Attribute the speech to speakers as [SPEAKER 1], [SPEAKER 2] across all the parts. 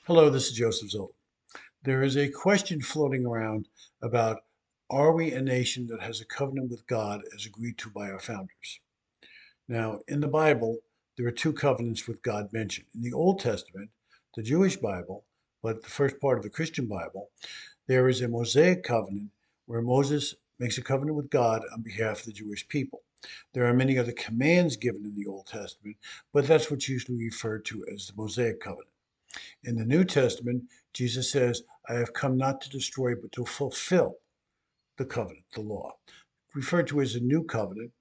[SPEAKER 1] Hello, this is Joseph Zoll. There is a question floating around about, are we a nation that has a covenant with God as agreed to by our founders? Now, in the Bible, there are two covenants with God mentioned. In the Old Testament, the Jewish Bible, but the first part of the Christian Bible, there is a Mosaic covenant where Moses makes a covenant with God on behalf of the Jewish people. There are many other commands given in the Old Testament, but that's what's usually referred to as the Mosaic covenant. In the New Testament, Jesus says, I have come not to destroy, but to fulfill the covenant, the law, referred to as a new covenant.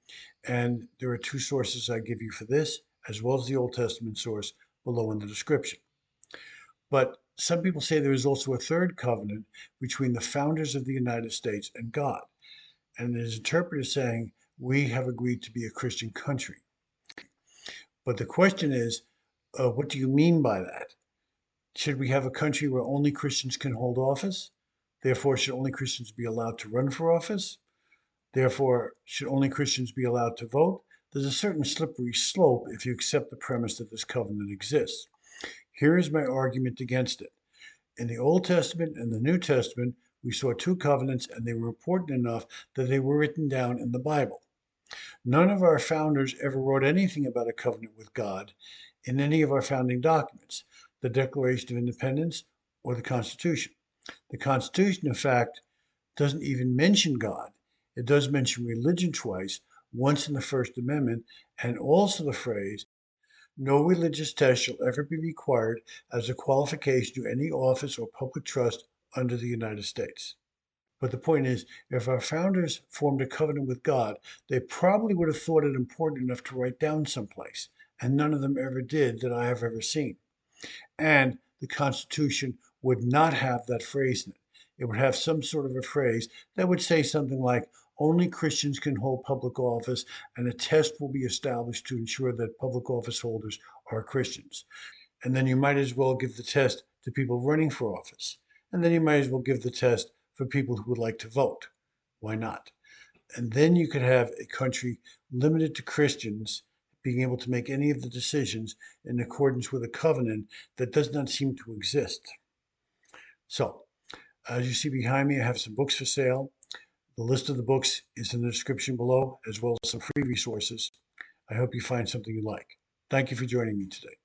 [SPEAKER 1] And there are two sources I give you for this, as well as the Old Testament source below in the description. But some people say there is also a third covenant between the founders of the United States and God. And it is interpreted as saying, we have agreed to be a Christian country. But the question is, what do you mean by that? Should we have a country where only Christians can hold office? Therefore, should only Christians be allowed to run for office? Therefore, should only Christians be allowed to vote? There's a certain slippery slope if you accept the premise that this covenant exists. Here is my argument against it. In the Old Testament and the New Testament, we saw two covenants, and they were important enough that they were written down in the Bible. None of our founders ever wrote anything about a covenant with God in any of our founding documents, the Declaration of Independence or the Constitution. The Constitution, in fact, doesn't even mention God. It does mention religion twice, once in the First Amendment, and also the phrase, no religious test shall ever be required as a qualification to any office or public trust under the United States. But the point is, if our founders formed a covenant with God, they probably would have thought it important enough to write down someplace, and none of them ever did that I have ever seen. And the Constitution would not have that phrase in it. It would have some sort of a phrase that would say something like, only Christians can hold public office, and a test will be established to ensure that public office holders are Christians. And then you might as well give the test to people running for office. And then you might as well give the test for people who would like to vote. Why not? And then you could have a country limited to Christians being able to make any of the decisions in accordance with a covenant that does not seem to exist. So, as you see behind me, I have some books for sale. The list of the books is in the description below, as well as some free resources. I hope you find something you like. Thank you for joining me today.